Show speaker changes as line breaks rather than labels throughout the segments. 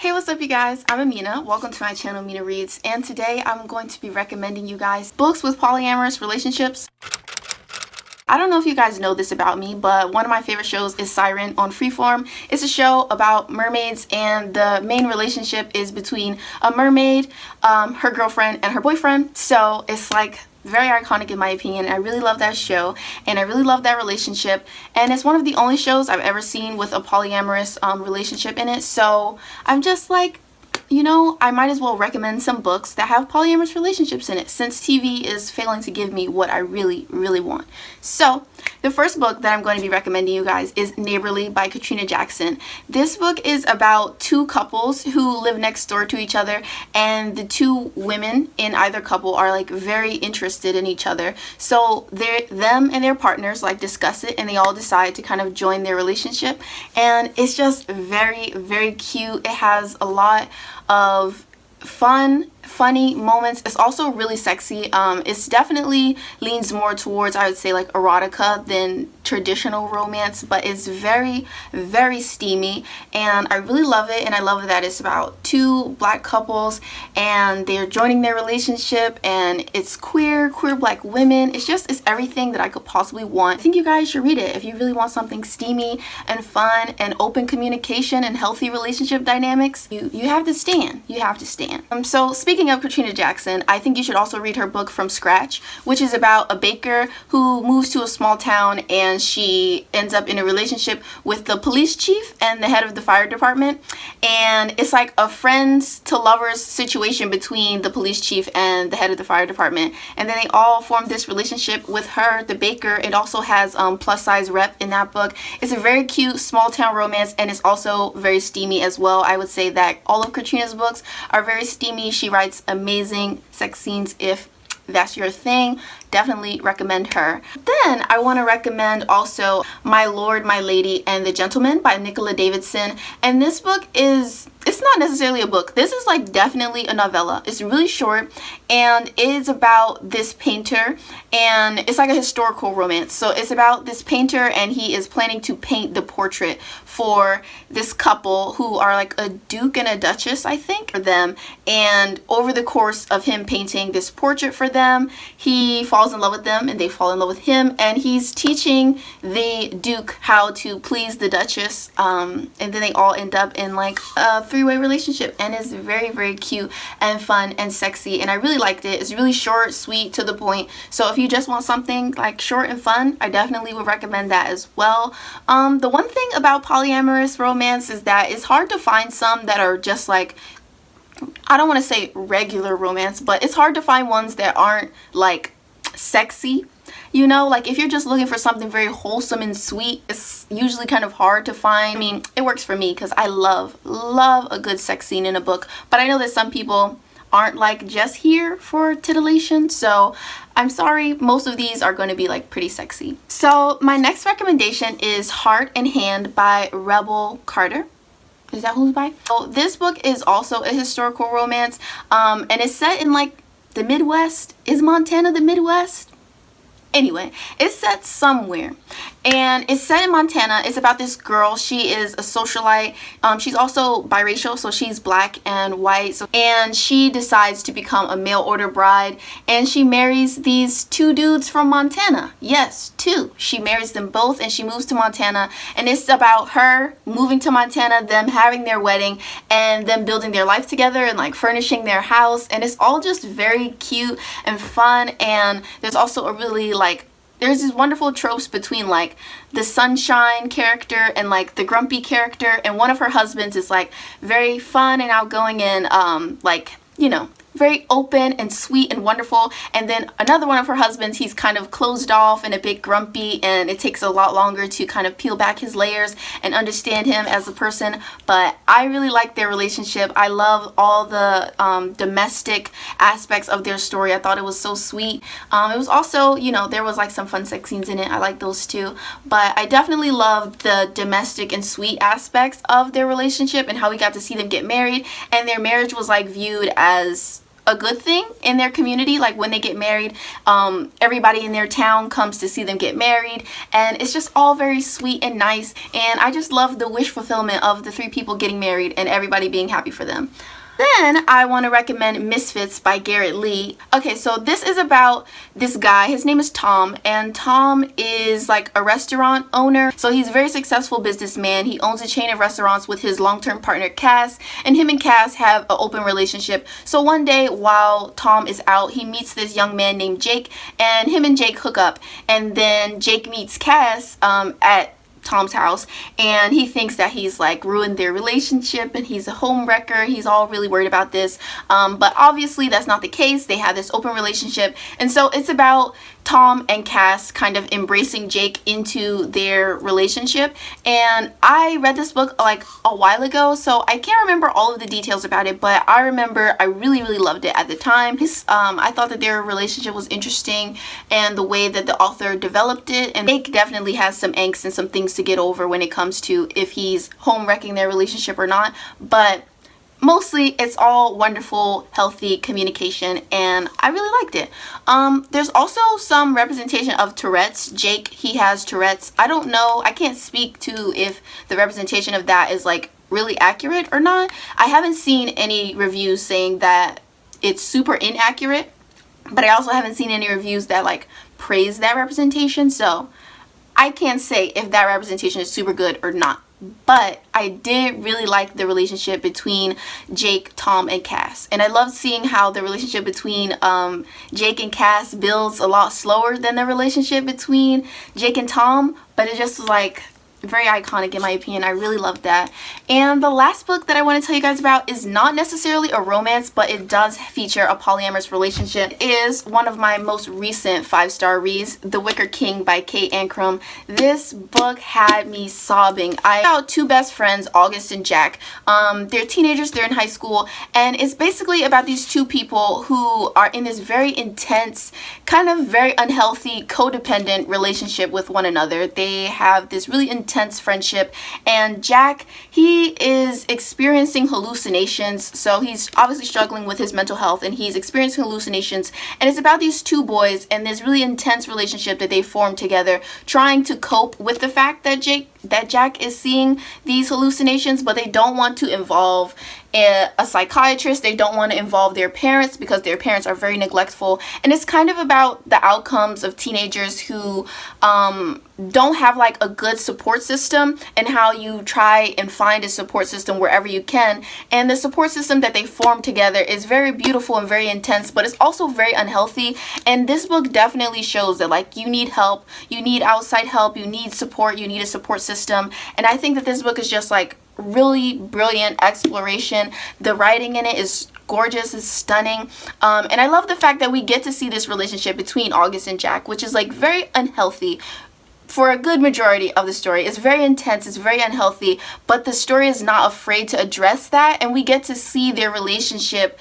Hey, what's up you guys? I'm Mina. Welcome to my channel, Mina Reads, and today I'm going to be recommending you guys books with polyamorous relationships. I don't know if you guys know this about me, but one of my favorite shows is Siren on Freeform. It's a show about mermaids, and the main relationship is between a mermaid, her girlfriend, and her boyfriend. So it's like very iconic in my opinion. I really love that show and I really love that relationship, and it's one of the only shows I've ever seen with a polyamorous relationship in it. So I'm just like, you know, I might as well recommend some books that have polyamorous relationships in it, since TV is failing to give me what I really want. So the first book that I'm going to be recommending you guys is Neighborly by Katrina Jackson. This book is about two couples who live next door to each other, and the two women in either couple are like very interested in each other. So them and their partners like discuss it, and they all decide to kind of join their relationship, and it's just very cute. It has a lot of funny moments. It's also really sexy. It's definitely leans more towards, I would say, like erotica than traditional romance, but it's very steamy, and I really love it. And I love that it's about two black couples and they're joining their relationship, and it's queer black women. It's everything that I could possibly want. I think you guys should read it if you really want something steamy and fun and open communication and healthy relationship dynamics. You have to stand. So speaking of Katrina Jackson, I think you should also read her book From Scratch, which is about a baker who moves to a small town, and she ends up in a relationship with the police chief and the head of the fire department, and it's like a friends to lovers situation between the police chief and the head of the fire department, and then they all form this relationship with her, the baker. It also has plus size rep in that book. It's a very cute small town romance, and it's also very steamy as well. I would say that all of Katrina's books are very steamy. She writes amazing sex scenes. If that's your thing, definitely recommend her. Then I want to recommend also My Lord, My Lady, and the Gentleman by Nicola Davidson. And this book it's not necessarily a book. This is like definitely a novella. It's really short, and it's about this painter, and it's like a historical romance. So it's about this painter, and he is planning to paint the portrait for this couple who are like a duke and a duchess, I think, for them. And over the course of him painting this portrait for them, he falls in love with them and they fall in love with him, and he's teaching the duke how to please the duchess, and then they all end up in like a three-way relationship, and it's very cute and fun and sexy, and I really liked it. It's really short, sweet, to the point. So if you just want something like short and fun, I definitely would recommend that as well. The one thing about polyamorous romance is that it's hard to find some that are just like, I don't want to say regular romance, but it's hard to find ones that aren't like sexy. You know, like if you're just looking for something very wholesome and sweet, it's usually kind of hard to find. I mean, it works for me because I love a good sex scene in a book, but I know that some people aren't like just here for titillation, so I'm sorry, most of these are going to be like pretty sexy. So my next recommendation is Heart and Hand by Rebel Carter. Is that who's by? So this book is also a historical romance, and it's set in like the Midwest. Is Montana the Midwest? Anyway, it's set somewhere, and it's set in Montana. It's about this girl. She is a socialite. She's also biracial, so she's black and white. And she decides to become a mail order bride, and she marries these two dudes from Montana. Yes, two. She marries them both, and she moves to Montana, and it's about her moving to Montana, them having their wedding, and them building their life together and like furnishing their house, and it's all just very cute and fun. And there's also a really there's these wonderful tropes between like the sunshine character and like the grumpy character, and one of her husbands is like very fun and outgoing and like, you know, very open and sweet and wonderful, and then another one of her husbands, he's kind of closed off and a bit grumpy, and it takes a lot longer to kind of peel back his layers and understand him as a person. But I really like their relationship. I love all the domestic aspects of their story. I thought it was so sweet. It was also, you know, there was like some fun sex scenes in it. I like those too, but I definitely loved the domestic and sweet aspects of their relationship and how we got to see them get married, and their marriage was like viewed as a good thing in their community. Like when they get married, everybody in their town comes to see them get married, and it's just all very sweet and nice, and I just love the wish fulfillment of the 3 people getting married and everybody being happy for them. Then I want to recommend Misfits by Garrett Lee. Okay, so this is about this guy. His name is Tom, and Tom is like a restaurant owner. So he's a very successful businessman. He owns a chain of restaurants with his long-term partner Cass, and him and Cass have an open relationship. So one day while Tom is out, he meets this young man named Jake, and him and Jake hook up, and then Jake meets Cass at Tom's house, and he thinks that he's like ruined their relationship and he's a home wrecker. He's all really worried about this, but obviously that's not the case. They have this open relationship, and so it's about Tom and Cass kind of embracing Jake into their relationship. And I read this book like a while ago, so I can't remember all of the details about it, but I remember I really loved it at the time. I thought that their relationship was interesting, and the way that the author developed it, and Jake definitely has some angst and some things to get over when it comes to if he's home wrecking their relationship or not, but mostly it's all wonderful, healthy communication, and I really liked it. There's also some representation of Tourette's. Jake, he has Tourette's. I don't know, I can't speak to if the representation of that is like really accurate or not. I haven't seen any reviews saying that it's super inaccurate, but I also haven't seen any reviews that like praise that representation, so I can't say if that representation is super good or not. But I did really like the relationship between Jake, Tom, and Cass. And I love seeing how the relationship between Jake and Cass builds a lot slower than the relationship between Jake and Tom. But it just was like very iconic in my opinion. I really loved that. And the last book that I want to tell you guys about is not necessarily a romance, but it does feature a polyamorous relationship. It is one of my most recent 5-star reads, The Wicker King by Kate Ancrum. This book had me sobbing. I found 2 best friends, August and Jack. They're teenagers, they're in high school, and it's basically about these 2 people who are in this very intense, kind of very unhealthy, codependent relationship with one another. They have this really intense friendship, and Jack, he is experiencing hallucinations, so he's obviously struggling with his mental health, and he's experiencing hallucinations, and it's about these 2 boys and this really intense relationship that they form together, trying to cope with the fact that Jack is seeing these hallucinations, but they don't want to involve a psychiatrist. They don't want to involve their parents because their parents are very neglectful, and it's kind of about the outcomes of teenagers who don't have like a good support system, and how you try and find a support system wherever you can. And the support system that they form together is very beautiful and very intense, but it's also very unhealthy. And this book definitely shows that like you need help, you need outside help, you need support, you need a support system. And I think that this book is just like really brilliant exploration. The writing in it is gorgeous, is stunning, and I love the fact that we get to see this relationship between August and Jack, which is like very unhealthy for a good majority of the story. It's very intense, it's very unhealthy, but the story is not afraid to address that, and we get to see their relationship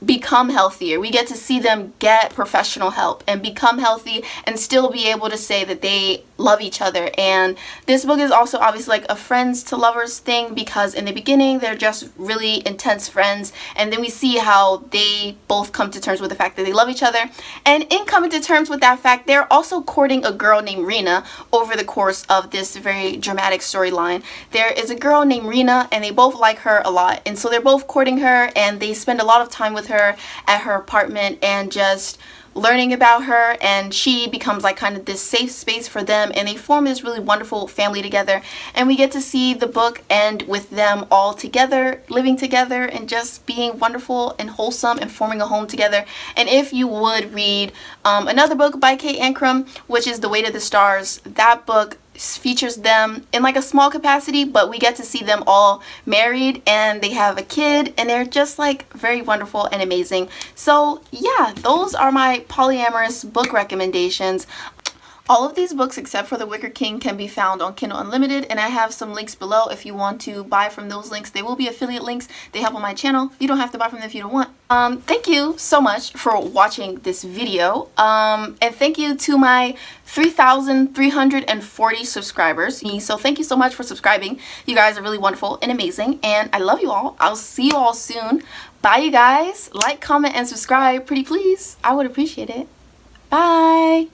become healthier. We get to see them get professional help and become healthy and still be able to say that they love each other. And this book is also obviously like a friends to lovers thing, because in the beginning they're just really intense friends, and then we see how they both come to terms with the fact that they love each other, and in coming to terms with that fact, they're also courting a girl named Rena over the course of this very dramatic storyline. There is a girl named Rena, and they both like her a lot, and so they're both courting her, and they spend a lot of time with her at her apartment and just learning about her, and she becomes like kind of this safe space for them, and they form this really wonderful family together. And we get to see the book end with them all together, living together, and just being wonderful and wholesome and forming a home together. And if you would read another book by Kate Ancrum, which is The Weight of the Stars, that book features them in like a small capacity, but we get to see them all married and they have a kid, and they're just like very wonderful and amazing. So yeah, those are my polyamorous book recommendations. All of these books except for The Wicker King can be found on Kindle Unlimited, and I have some links below if you want to buy from those links. They will be affiliate links. They help on my channel. You don't have to buy from them if you don't want. Thank you so much for watching this video. And thank you to my 3,340 subscribers. So thank you so much for subscribing. You guys are really wonderful and amazing, and I love you all. I'll see you all soon. Bye, you guys. Like, comment, and subscribe. Pretty please. I would appreciate it. Bye.